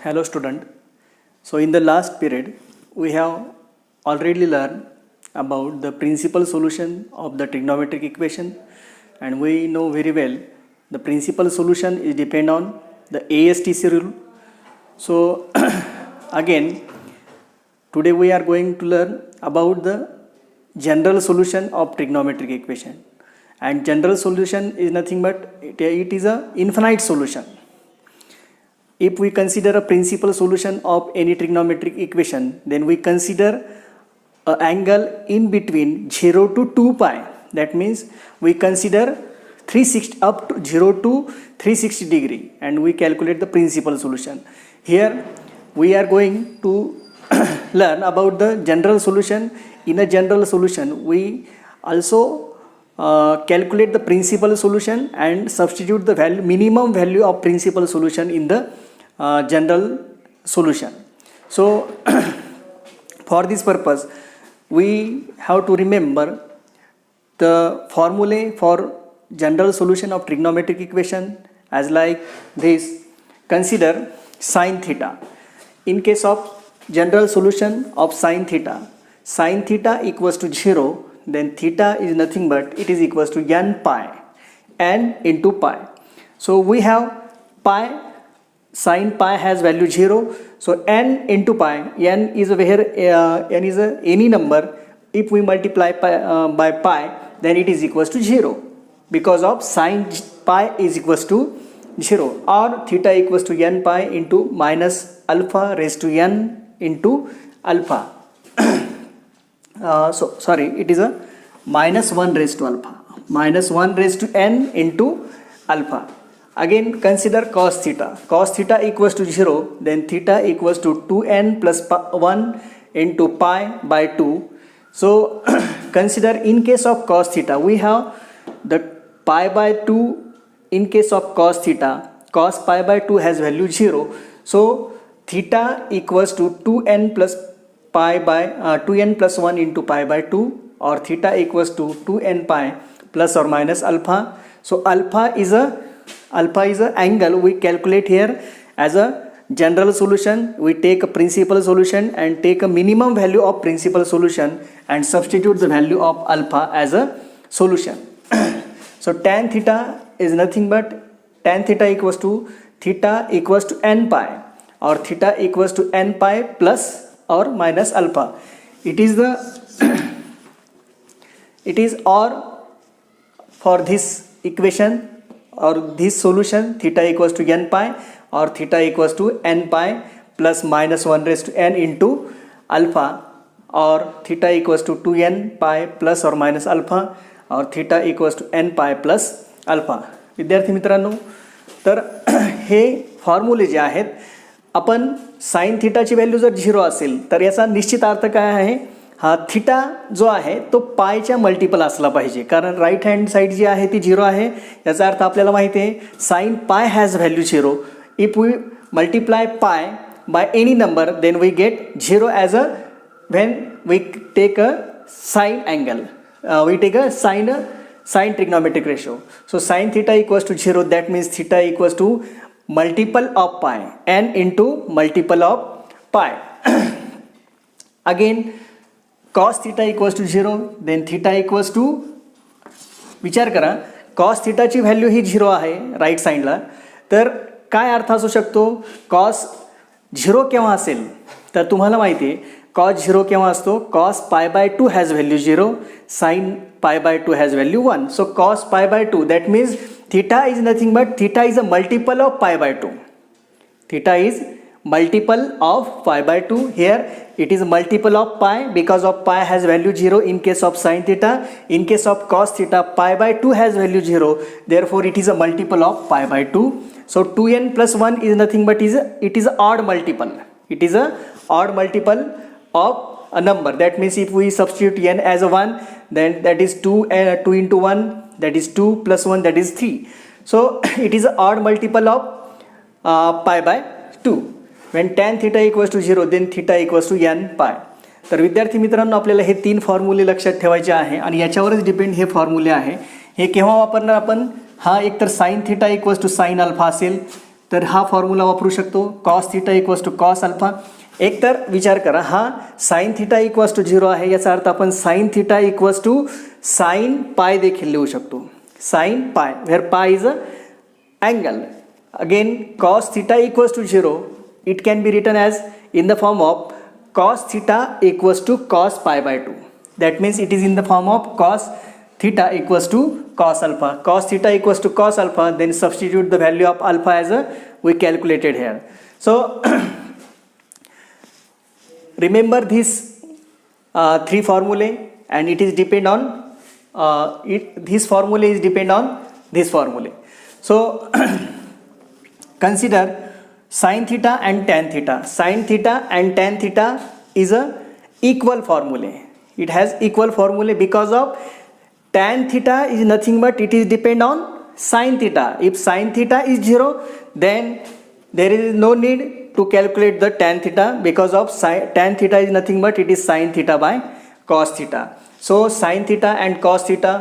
Hello student. So in the last period we have already learned about the principal solution of the trigonometric equation, and we know very well the principal solution is depend on the ASTC rule. So again today we are going to learn about the general solution of trigonometric equation, and general solution is nothing but it is a infinite solution. If we consider a principal solution of any trigonometric equation, then we consider an angle in between 0 to 2 pi. That means we consider 360 up to 0 to 360 degree, and we calculate the principal solution. Here we are going to learn about the general solution. In a general solution, we also calculate the principal solution and substitute the value, minimum value of principal solution in the general solution. So for this purpose we have to remember the formulae for general solution of trigonometric equation as like this. Consider sin theta. In case of general solution of sin theta equals to 0, then theta is nothing but it is equals to n into pi. So we have pi, sin pi has value 0, so n into pi, n is any number. If we multiply by pi, then it is equals to 0 because of sin pi is equals to 0, or theta equals to n pi into minus alpha raised to n into alpha. It is a minus 1 raised to alpha, minus 1 raised to n into alpha. Again consider cos theta. Cos theta equals to 0, then theta equals to 2n plus 1 into pi by 2. So consider in case of cos theta, we have the pi by 2. In case of cos theta, cos pi by 2 has value 0. So theta equals to 2n plus pi by 2n plus 1 into pi by 2, or theta equals to 2n pi plus or minus alpha. So alpha is a angle we calculate here as a general solution. We take a principal solution and take a minimum value of principal solution and substitute the value of alpha as a solution. So tan theta is nothing but tan theta equals to n pi, or theta equals to n pi plus or minus alpha. It is or for this equation or this solution, theta equals to n pi or theta equals to n pi plus minus 1 raised to n into alpha, or theta equals to 2n pi plus or minus alpha, or theta equals to n pi plus alpha. विद्यार्थी मित्रांनो, तर हे फॉर्म्युले जे आहेत, आपण sign थीटाची value जर 0 असेल तर याचा निश्चित अर्थ काय आहे, हा थीटा जो आहे तो पायच्या मल्टिपल असला पाहिजे, कारण राईट हँड साईड जी आहे ती 0 आहे. याचा अर्थ आपल्याला माहिती आहे sine pi has value 0. If we multiply pi by any number then we get 0 as a when we take a sine angle, we take a sine trigonometric ratio. So sin theta equals to 0, that means theta equals to multiple of pi, n into multiple of pi. Again cos theta equals to 0, then theta equals to, विचार करा cos theta ची value ही 0 आहे right साईडला, तर काय अर्थ असू शकतो, cos 0 केव्हा असेल, तर तुम्हाला माहिती आहे cos 0 केव्हा असतो, cos pi by 2 has value 0, sin pi by 2 has value 1. So cos pi by 2, that means theta is nothing but theta is a multiple of pi by 2. Theta is multiple of pi by 2. Here it is multiple of pi because of pi has value 0 in case of sin theta. In case of cos theta, pi by 2 has value 0. Therefore it is a multiple of pi by 2. So 2n plus 1 is nothing but it is a odd multiple. It is a odd multiple of a number. That means if we substitute n as a 1, then that is 2 into 1, that is 2 plus 1, that is 3. So it is an odd multiple of pi by 2. When tan theta equals to 0, then theta equals to n pi. तर विद्यार्थी मित्रांनो, आपल्याला हे 3 फॉर्म्युले लक्षात ठेवायचे आहे आणि याच्यावरच depend हे फॉर्म्युले आहे. हे केव्हा वापरणार आपण, हा एकतर sine theta equals to sine alpha असेल, तर हा फॉर्म्युला वापरू शकतो. Cos theta equals to cos alpha. एक तर विचार करा, हा साईन थिटा इक्वल्स टू 0 आहे, याचा अर्थ आपण sine theta equals to sine pi देखील लिहू शकतो. Sine pi, where pi is a angle. Again cos theta equals to 0, it can be written as in the form of cos theta equals to cos pi by 2. That means it is in the form of cos theta equals to cos alpha. Cos theta equals to cos alpha, then substitute the value of alpha as we calculated here. So remember these three formulae, and it is depend on this formula is depend on this formula. So consider sin theta and tan theta. Sin theta and tan theta is a equal formula. It has equal formula because of tan theta is nothing but it is depend on sin theta. If sin theta is 0, then there is no need to calculate the tan theta, because of tan theta is nothing but it is sin theta by cos theta. So sin theta and cos theta,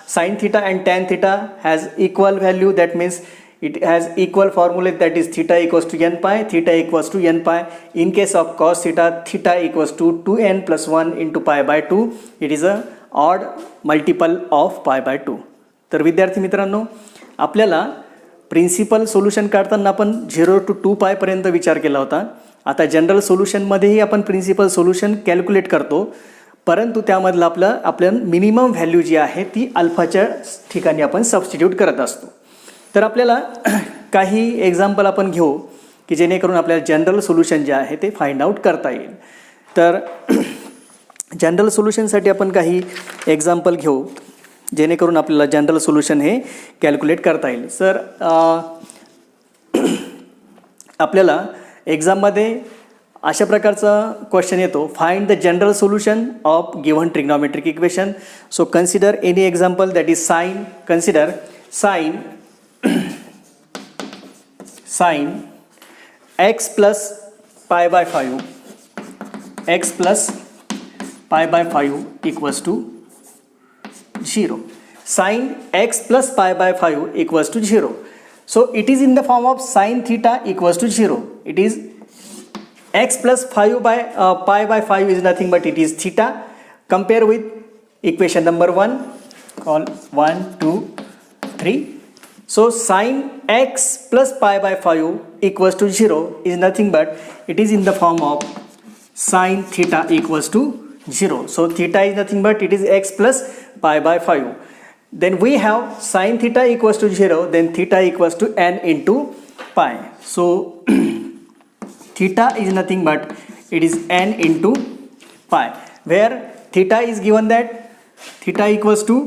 sin theta and tan theta has equal value. That means it has equal formula, that is theta equals to n pi, theta equals to n pi. In case of cos theta, theta equals to 2n plus 1 into pi by 2. It is a odd multiple of pi by 2. तर विद्यार्थी मित्रांनो, आपल्याला principal solution काढताना आपण 0 to 2 पायपर्यंत विचार केला होता. आता जनरल सोल्युशनमध्येही आपण प्रिन्सिपल सोल्युशन कॅल्क्युलेट करतो, परंतु त्यामधलं आपल्या मिनिमम व्हॅल्यू जी आहे ती अल्फाच्या ठिकाणी आपण सबस्टिट्यूट करत असतो. तर आपल्याला काही एक्झाम्पल आपण घेऊ की जेणेकरून आपल्याला जनरल सोल्युशन जे आहे ते फाइंड आउट करता येईल. तर जनरल सोल्युशनसाठी आपण काही एक्झाम्पल घेऊ जेणेकरून आपल्याला जनरल सोल्युशन हे कॅल्क्युलेट करता येईल. सर आपल्याला एक्झाममध्ये अशा प्रकारचा क्वेश्चन येतो, find the general solution of given trigonometric equation. So consider any example, that is sine. Consider sine x plus pi by 5, x plus pi by 5 equals to 0. Sin x plus pi by 5 equals to 0. So it is in the form of sin theta equals to 0. It is x plus 5 by pi by 5 is nothing but it is theta. Compare with equation number 1, call 1, 2, 3. So sin x plus pi by 5 equals to 0 is nothing but it is in the form of sin theta equals to 0. So theta is nothing but it is x plus pi by 5. Then we have sin theta equals to 0, then theta equals to n into pi. So theta is nothing but it is n into pi, where theta is given that theta equals to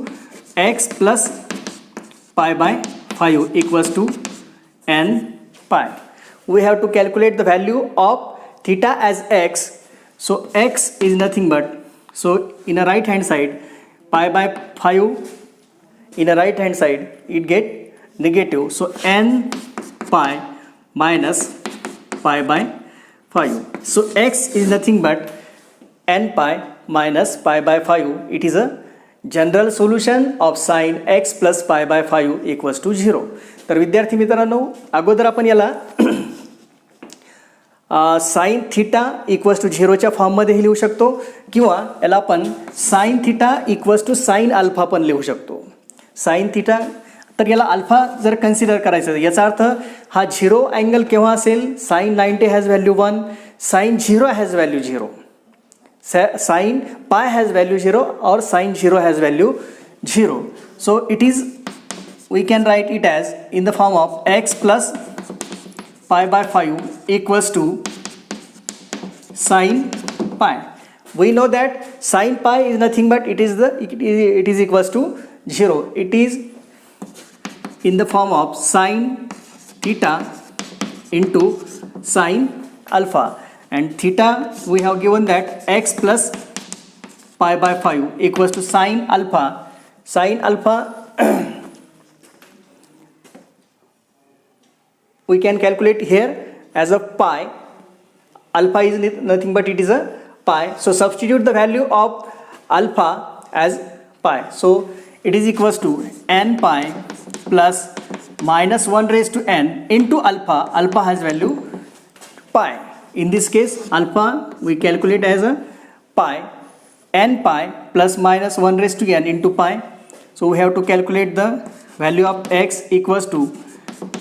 x plus pi by 5 equals to n pi. We have to calculate the value of theta as x. So x is nothing but, so in a right hand side pi by 5, in a right hand side it get negative, so n pi minus pi by 5. So x is nothing but n pi minus pi by 5. It is a general solution of sine x plus pi by 5 equals to 0. तर विद्यार्थी मित्रांनो, अगोदर आपण याला sine theta equals to 0च्या फॉर्ममध्येही लिहू शकतो, किंवा याला आपण sine theta equals to sine alpha पण लिहू शकतो. साइन थिटा, तर याला अल्फा जर कन्सिडर करायचं, याचा अर्थ हा 0 अँगल केव्हा असेल, sine 90 has value 1, sine 0 has value 0, sin pi has value 0 or sin 0 has value 0. So it is, we can write it as in the form of x plus pi by 5 equals to sin pi. We know that sin pi is nothing but it is equals to 0. It is in the form of sin theta into sin alpha. And theta we have given that x plus pi by 5 equals to sin alpha. Sin alpha we can calculate here as a pi. Alpha is nothing but it is a pi. So substitute the value of alpha as pi. So it is equals to n pi plus minus 1 raised to n into alpha. Alpha has value pi. In this case, alpha we calculate as a pi, n pi plus minus 1 raised to n into pi. So we have to calculate the value of x equals to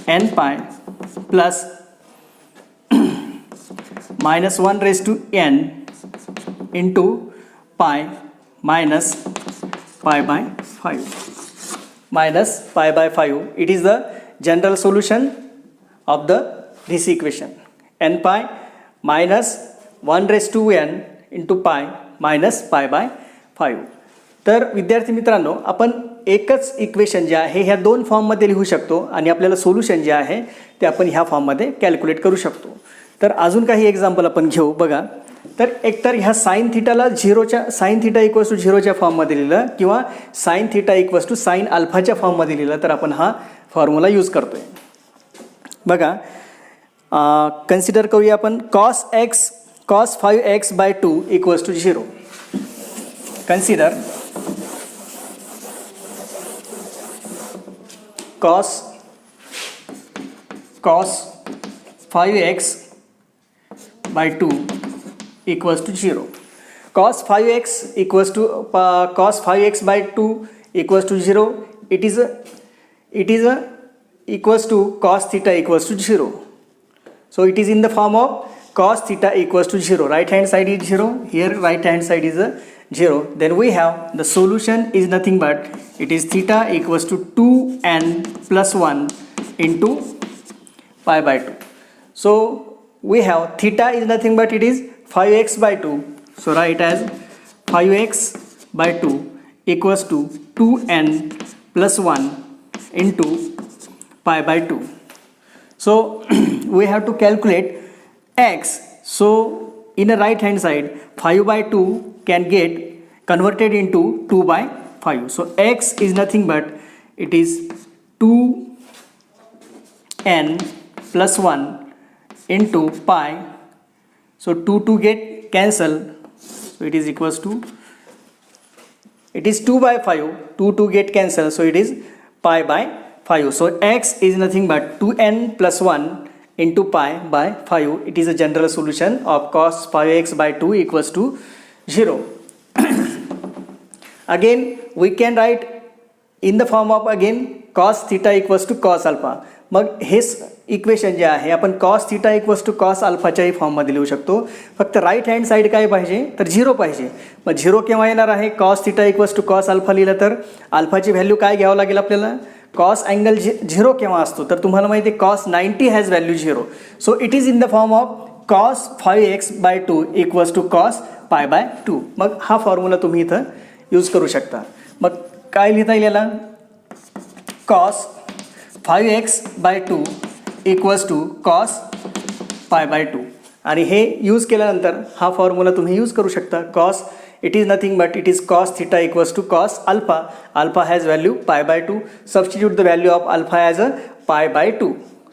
n pi plus minus 1 raised to n into pi minus pi by 5. Minus pi by 5. It is the general solution of this equation. N pi minus 1 raised to n into pi minus pi by 5. तर विद्यार्थी मित्रांनो, आपण एकच equation जे आहे ह्या दोन फॉर्ममध्ये लिहू शकतो आणि आपल्याला सोल्युशन जे आहे ते आपण ह्या फॉर्ममध्ये कॅल्क्युलेट करू शकतो. तर अजून काही एक्झाम्पल आपण घेऊ. बघा, तर एकतर ह्या साइन थिटाला साइन थिटा इक्वल्स टू 0च्या फॉर्ममध्ये लिहिलं किंवा sine theta equals to sine अल्फाच्या फॉर्ममध्ये लिहिलं तर आपण हा फॉर्म्युला यूज करतोय. बघा, कन्सिडर करूया आपण cos 5x/2 equals to 0. Consider cos 5x/2 equals to 0. Cos 5x by 2 equals to 0. It is equals to cos theta equals to 0. So it is in the form of cos theta equals to 0. Right hand side is 0. Here right hand side is a 0. Then we have the solution is nothing but it is theta equals to 2n plus 1 into pi by 2. So we have theta is nothing but it is 5x/2. So write as 5x/2 equals to 2n plus 1 into pi by 2. So we have to calculate x. So in a right hand side 5/2 can get converted into 2/5. So x is nothing but it is 2n plus 1 into pi. So 2 get cancel. So it is equals to, it is 2/5. 2 get cancel. So it is pi by 5. So x is nothing but 2n plus 1 into pi by 5. It is a general solution of cos 5x/2 equals to 0. Again we can write in the form of again cos theta equals to cos alpha. मग हेच equation जे आहे आपण cos theta equals to cos alphaच्याही फॉर्ममध्ये लिहू शकतो. फक्त right hand side काय पाहिजे तर 0 पाहिजे. मग 0 केव्हा येणार आहे? cos theta equals to cos alpha लिहिलं तर अल्फाची व्हॅल्यू काय घ्यावं लागेल आपल्याला? cos अँगल 0 केव्हा असतो तर तुम्हाला माहिती आहे cos 90 has value 0. So it is in the form of cos 5x/2 equals to cos pi/2. मग हा फॉर्म्युला तुम्ही इथं यूज करू शकता. मग काय लिहिता येईल याला? cos 5x/2 equals to cos pi/2. आणि हे यूज केल्यानंतर हा फॉर्म्युला तुम्ही यूज करू शकता. cos it is nothing but it is cos theta equals to cos alpha. Alpha has value pi/2. Substitute the value of alpha as a pi/2.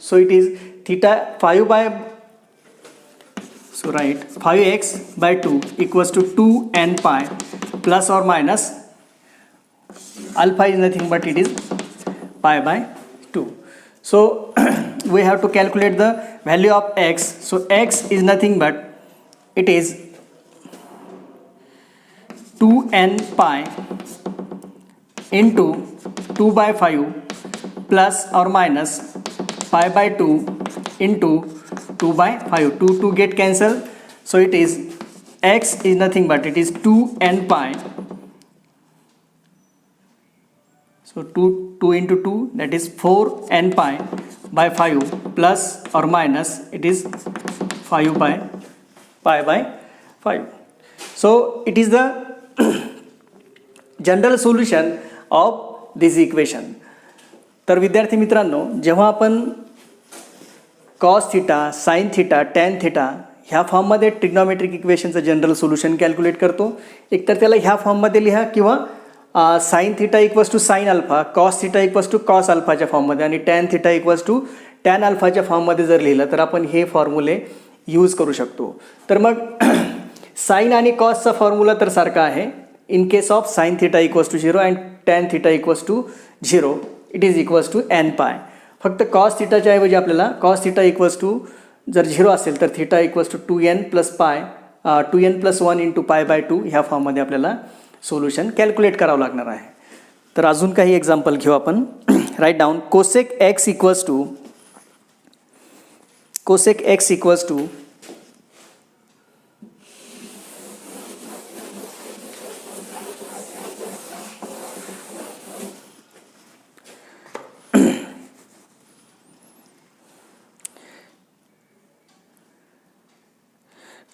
So it is theta 5x/2 equals to 2n pi plus or minus alpha is nothing but it is pi/2. So we have to calculate the value of x. So x is nothing but it is 2n pi into 2/5 plus or minus pi/2 into 2/5. 2 get cancel. So it is x is nothing but it is 2n pi. So 2 into 2 that is 4n pi by 5 plus or minus it is 5/5. So it is the general solution of this equation. तर विद्यार्थी मित्रांनो, जेव्हा आपण cos theta, sine theta, tan theta ह्या फॉर्ममध्ये trigonometric इक्वेशनचं general solution calculate करतो, एकतर त्याला ह्या फॉर्ममध्ये लिहा किंवा sine theta equals to sine alpha, cos theta equals to cos अल्फाच्या फॉर्ममध्ये आणि tan theta equals to tan अल्फाच्या फॉर्ममध्ये जर लिहिलं तर आपण हे फॉर्म्युले यूज करू शकतो. तर मग साइन आणि कॉसचा फॉर्म्युला तर सारखा आहे. In case of sin theta equals to 0 and tan theta equals to 0, it is equals to n pi. फक्त कॉस थिटाच्या ऐवजी आपल्याला कॉस थिटा इक्वल्स टू जर 0 असेल तर theta equals to 2n plus pi 2n plus 1 into pi by 2 ह्या फॉर्ममध्ये आपल्याला solution calculate करावं लागणार आहे. तर अजून काही एक्झाम्पल घेऊ आपण. Write down cosec x equals to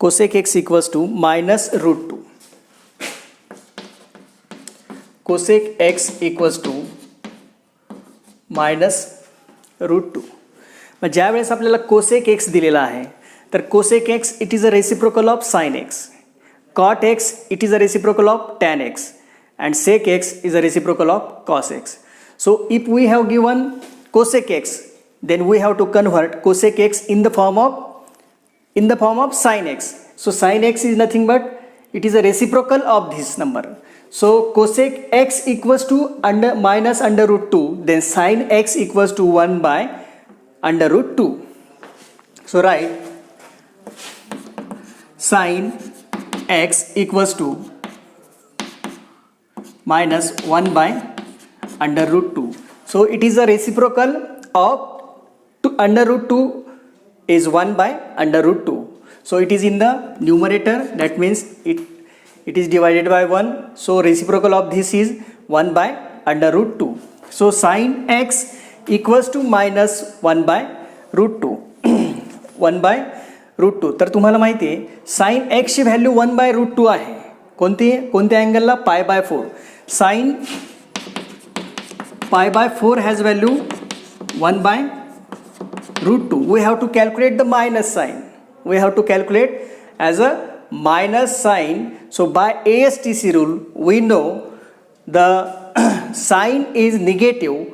cosec x equals to minus root 2. Cosec x equals to minus root 2. मग ज्या वेळेस आपल्याला cosec x दिलेला आहे तर cosec x it is a reciprocal of sin x, cot x it is a reciprocal of tan x, and sec x is a reciprocal of cos x. So if we have given cosec x, then we have to convert cosec x in the form of sin x. So sin x is nothing but it is a reciprocal of this number. So cosec x equals to minus under root 2, then sin x equals to 1 by under root 2. So write sin x equals to minus 1 by under root 2. So it is a reciprocal of under root 2 is 1 by under root 2. So it is in the numerator, that means it is divided by 1. So reciprocal of this is 1 by under root 2. So sin x equals to minus 1 by root 2. 1 by root 2. तर तुम्हाला माहिती आहे sin x ची value 1 by root 2 आहे. कोणत्या अँगलला? Pi by 4. sin pi by 4 has value 1 by root 2. We have to calculate the minus sign. We have to calculate as a minus sign. So by ASTC rule, we know the sign is negative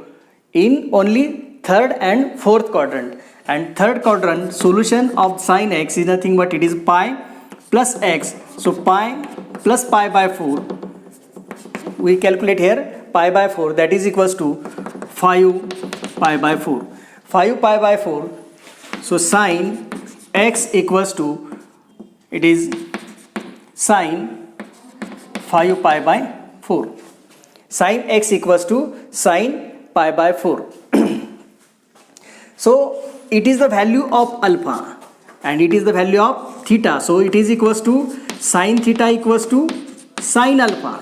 in only third and fourth quadrant. And third quadrant solution of sin x is nothing but it is pi plus x. So pi plus pi by 4. We calculate here pi by 4, that is equals to 5 pi by 4. 5 pi by 4. So sin x equals to it is sin 5 pi by 4. Sin x equals to sin pi by 4. So it is the value of alpha and it is the value of theta. So it is equals to sin theta equals to sin alpha.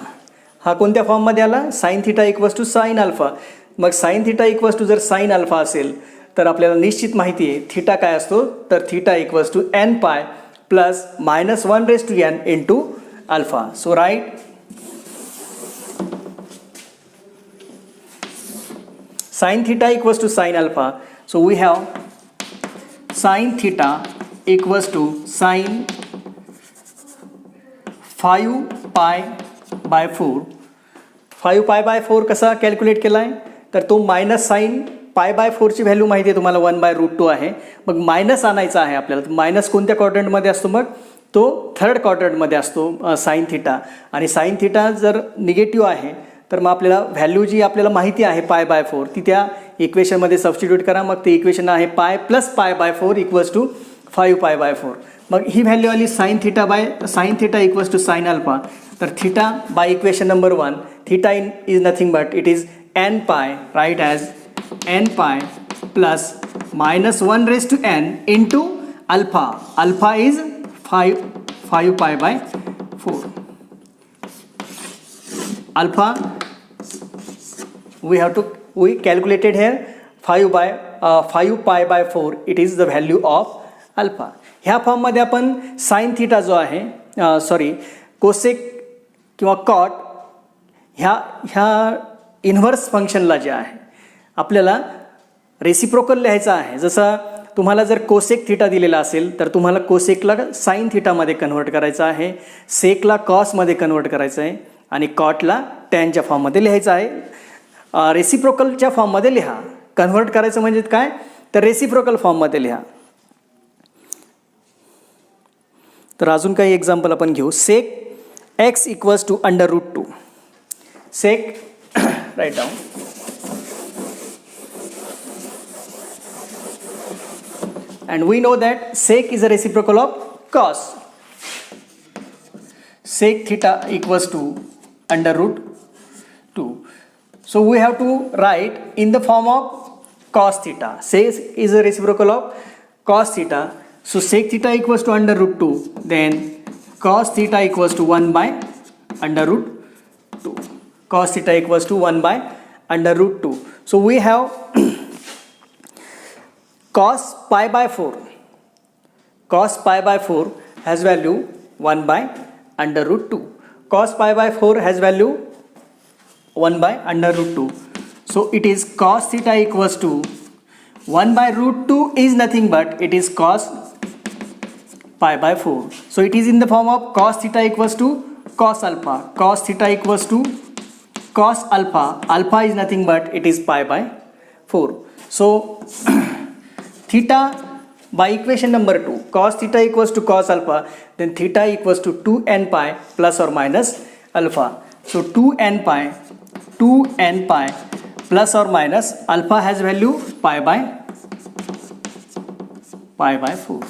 हा कोणत्या फॉर्ममध्ये आला? Sine theta equals to sine alpha. मग sine theta equals to जर sine alpha असेल तर आपल्याला निश्चित माहिती आहे थिटा काय असतो, तर theta equals to n pi plus minus 1 raise to n into alpha. So right sine theta equals to sine alpha. So we have sine theta equals to sine 5 pi by 4. 5 pi by 4 कसा calculate केला आहे, तर तो minus sine pi by 4ची value माहिती आहे तुम्हाला 1 by root 2 आहे. मग मायनस आणायचा आहे आपल्याला. मायनस कोणत्या क्वाड्रंटमध्ये असतो, मग तो थर्ड क्वाड्रंटमध्ये असतो साईन थिटा. आणि साईन थिटा जर निगेटिव्ह आहे तर मग आपल्याला व्हॅल्यू जी आपल्याला माहिती आहे पाय बाय 4 ती त्या इक्वेशनमध्ये सबस्टिट्यूट करा. मग ते इक्वेशन आहे pi plus pi by 4 equals to 5 pi by 4. मग ही व्हॅल्यू आली sine theta equals to sine alpha. तर theta by equation number 1, theta is nothing but it is n pi, right as n pi plus minus 1 raise to n into alpha. Alpha is 5 pi by 4. Alpha we calculated here 5 pi by 4 it is the value of alpha. ह्या फॉर्ममध्ये आपण sine theta जो आहे cosec किंवा cot ह्या inverse फंक्शनला जे आहे आपल्याला रेसिप्रोकल लिहायचं आहे. जसं तुम्हाला जर कोसेक थिटा दिलेला असेल तर तुम्हाला कोसेकला साइन थिटामध्ये कन्व्हर्ट करायचं आहे, सेकला कॉसमध्ये कन्व्हर्ट करायचं आहे आणि कॉटला टॅनच्या फॉर्ममध्ये लिहायचं आहे. रेसिप्रोकलच्या फॉर्ममध्ये लिहा. कन्व्हर्ट करायचं म्हणजे काय, तर रेसिप्रोकल फॉर्ममध्ये लिहा. तर अजून काही एक्झाम्पल आपण घेऊ. सेक x equals to under root 2. Sec write down and we know that sec is a reciprocal of cos. Sec theta equals to under root 2. So we have to write in the form of cos theta. Sec is a reciprocal of cos theta. So sec theta equals to under root 2. Then cos theta equals to 1 by under root 2. Cos theta equals to 1 by under root 2. So we have cos pi by 4. Cos pi by 4 has value 1 by under root 2. Cos pi by 4 has value 1 by under root 2. So it is cos theta equals to 1 by root 2 is nothing but it is cos pi by 4. So it is in the form of cos theta equals to cos alpha. Cos theta equals to cos alpha. Alpha is nothing but it is pi by 4. So theta by equation number 2, cos theta equals to cos alpha, then theta equals to 2n pi plus or minus alpha. So 2n pi plus or minus alpha has value pi by 4.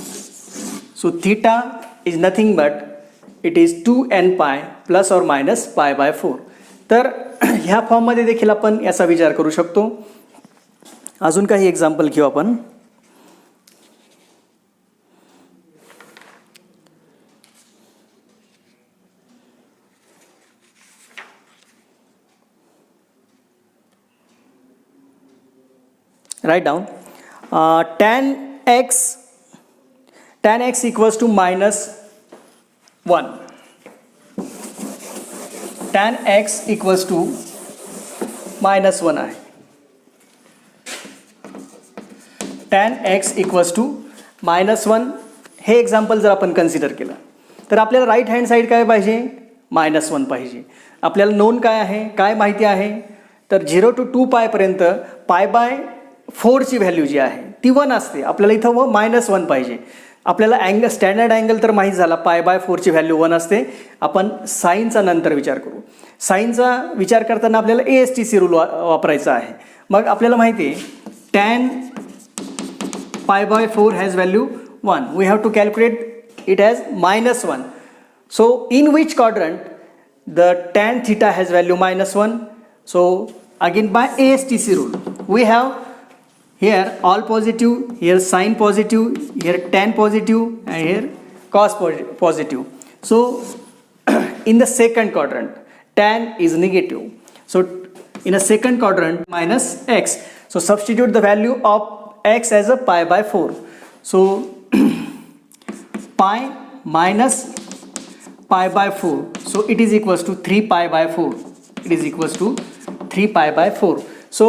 So theta is nothing but it is 2n pi plus or minus pi by 4. तर ह्या फॉर्ममध्ये देखील आपण याचा विचार करू शकतो. अजून काही एक्झाम्पल घेऊ आपण. Write down tan x equals to minus 1. Tan x equals to minus 1 आहे. Tan x equals to minus 1 हे एक्झाम्पल जर आपण कन्सिडर केलं तर आपल्याला राईट हँड साईड काय पाहिजे, -1 पाहिजे. आपल्याला नोन काय आहे, काय माहिती आहे, तर 0 to 2 पायपर्यंत पाय बाय 4 ची व्हॅल्यू जी आहे ती 1 असते. आपल्याला इथं -1 पाहिजे. आपल्याला अँगल स्टँडर्ड अँगल तर माहीत झाला, पाय बाय 4 ची व्हॅल्यू 1 असते. आपण साईनचा नंतर विचार करू. साईनचा विचार करताना आपल्याला ASTC रूल वापरायचा आहे. मग आपल्याला माहिती आहे tan pi by 4 has value 1. We have to calculate it as -1. So in which quadrant the tan theta has value -1? So again by ASTC rule we have here all positive, here sin positive, here tan positive, and here cos positive. So in the second quadrant tan is negative. So in a second quadrant minus x. So substitute the value of x as a pi by 4. So pi minus pi by 4. So it is equals to 3 pi by 4. It is equals to 3 pi by 4. So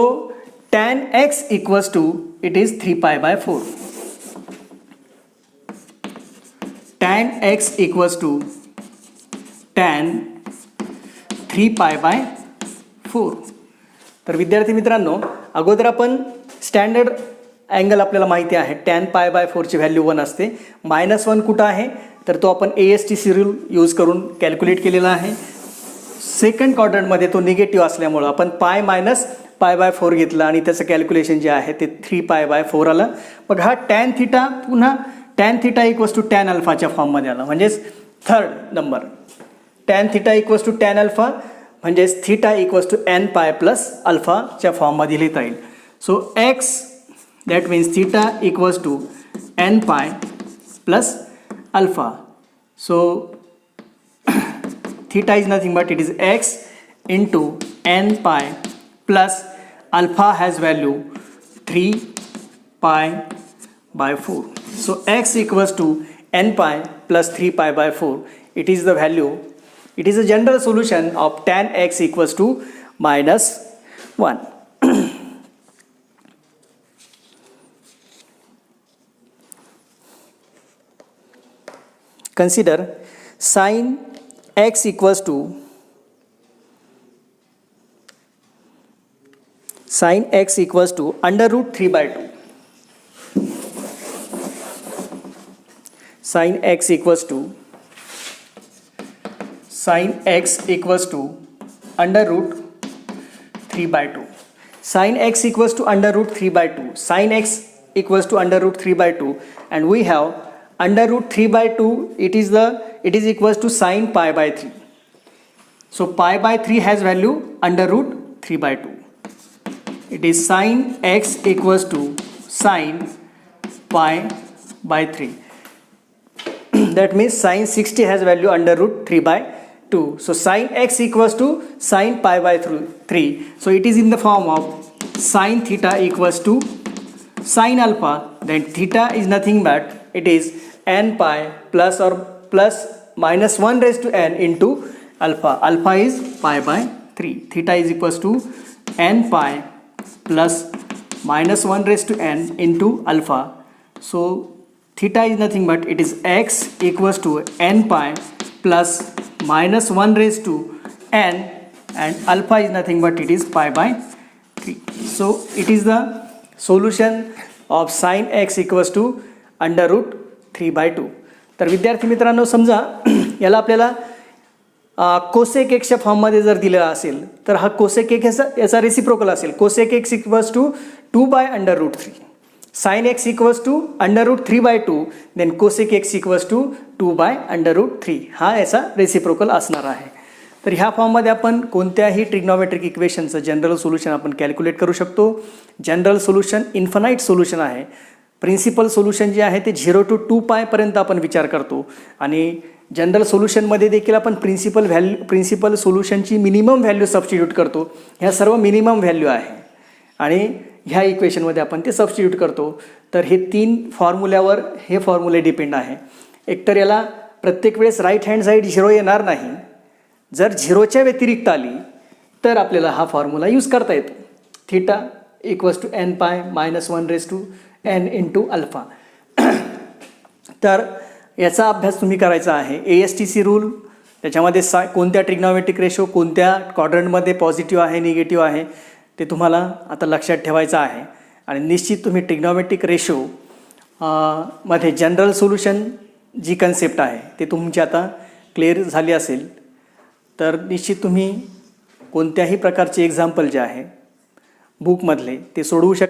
tan x equals to it is 3 pi by 4. Tan x equals to tan 3 pi by 4. तर विद्यार्थी मित्रांनो, अगोदर आपण standard angle आपल्याला माहिती आहे tan pi by 4 ची value 1 असते. -1 कुठं आहे तर तो आपण ASTC रूल यूज करून कॅल्क्युलेट केलेला आहे. सेकंड क्वाड्रंटमध्ये तो निगेटिव्ह असल्यामुळं आपण पाय मायनस पाय बाय 4 घेतला आणि त्याचं कॅल्क्युलेशन जे आहे ते 3 पाय बाय 4 आलं. मग हा टॅन थिटा पुन्हा tan theta equals to tan अल्फाच्या फॉर्ममध्ये आला. म्हणजेच third number tan theta equals to tan alpha म्हणजेच theta equals to n pi plus अल्फाच्या फॉर्ममध्ये लिहिता येईल. So x that means theta equals to n pi plus alpha. So theta is nothing but it is x into n pi plus alpha has value 3 pi by 4. So x equals to n pi plus 3 pi by 4. It is the value, it is a general solution of tan x equals to -1. Consider sin x equals to under root 3 by 2. Sin x equals to under root 3 by 2. Sin x equals to under root 3 by 2. Sin x equals to under root 3 by 2, and we have under root 3 by 2, it is equals to sine pi by 3. So pi by 3 has value under root 3 by 2. It is sine x equals to sine pi by 3. That means sine 60 has value under root 3 by 2. So sine x equals to sine pi by 3. So it is in the form of sine theta equals to sine alpha. Then theta is nothing but it is n pi plus minus 1 raised to n into alpha. Alpha is pi by 3. Theta is equals to n pi plus minus 1 raised to n into alpha. So theta is nothing but it is x equals to n pi plus minus 1 raised to n, and alpha is nothing but it is pi by 3. So it is the solution of sine x equals to under root 3 by 2. तर विद्यार्थी मित्रांनो, समजा याला आपल्याला cosec एक्सच्या फॉर्ममध्ये जर दिलेला असेल तर हा कोसेक एक याचा रेसिप्रोकल असेल. Cosec x equals to 2 by under root 3. Sine x equals to under root 3 by 2. Then cosec x equals to 2 by under root 3. हा याचा रेसिप्रोकल असणार आहे. तर ह्या फॉर्ममध्ये आपण कोणत्याही ट्रिग्नॉमेट्रिक इक्वेशनचं जनरल सोल्युशन आपण कॅल्क्युलेट करू शकतो. जनरल सोल्युशन इन्फानाईट सोल्युशन आहे. प्रिन्सिपल सोल्युशन जे आहे ते 0 to 2 पायपर्यंत आपण विचार करतो, आणि जनरल सोल्युशनमध्ये देखील आपण प्रिन्सिपल सोल्युशनची मिनिमम व्हॅल्यू सबस्टिट्यूट करतो. ह्या सर्व मिनिमम व्हॅल्यू आहे आणि ह्या इक्वेशनमध्ये आपण ते सबस्टिट्यूट करतो. तर हे 3 फॉर्म्युल्यावर हे फॉर्म्युले डिपेंड आहे. एकतर याला प्रत्येक वेळेस राईट हँड साईड 0 येणार नाही. जर 0च्या व्यतिरिक्त आली तर आपल्याला हा फॉर्म्युला यूज करता येतो. Theta equals to n pi minus 1 raise to n into alpha. तर याचा अभ्यास तुम्ही करायचा आहे. ASTC रूल, त्याच्यामध्ये कोणत्या ट्रिग्नॉमेट्रिक रेशो कोणत्या क्वाड्रंटमध्ये पॉझिटिव्ह आहे निगेटिव्ह आहे ते तुम्हाला आता लक्षात ठेवायचं आहे. आणि निश्चित तुम्ही ट्रिग्नॉमेट्रिक रेशो मध्ये जनरल सोल्युशन जी कन्सेप्ट आहे ते तुमची आता क्लिअर झाली असेल तर निश्चित तुम्ही कोणत्याही प्रकारचे एक्झाम्पल जे आहे बुकमधले ते सोडवू शकता.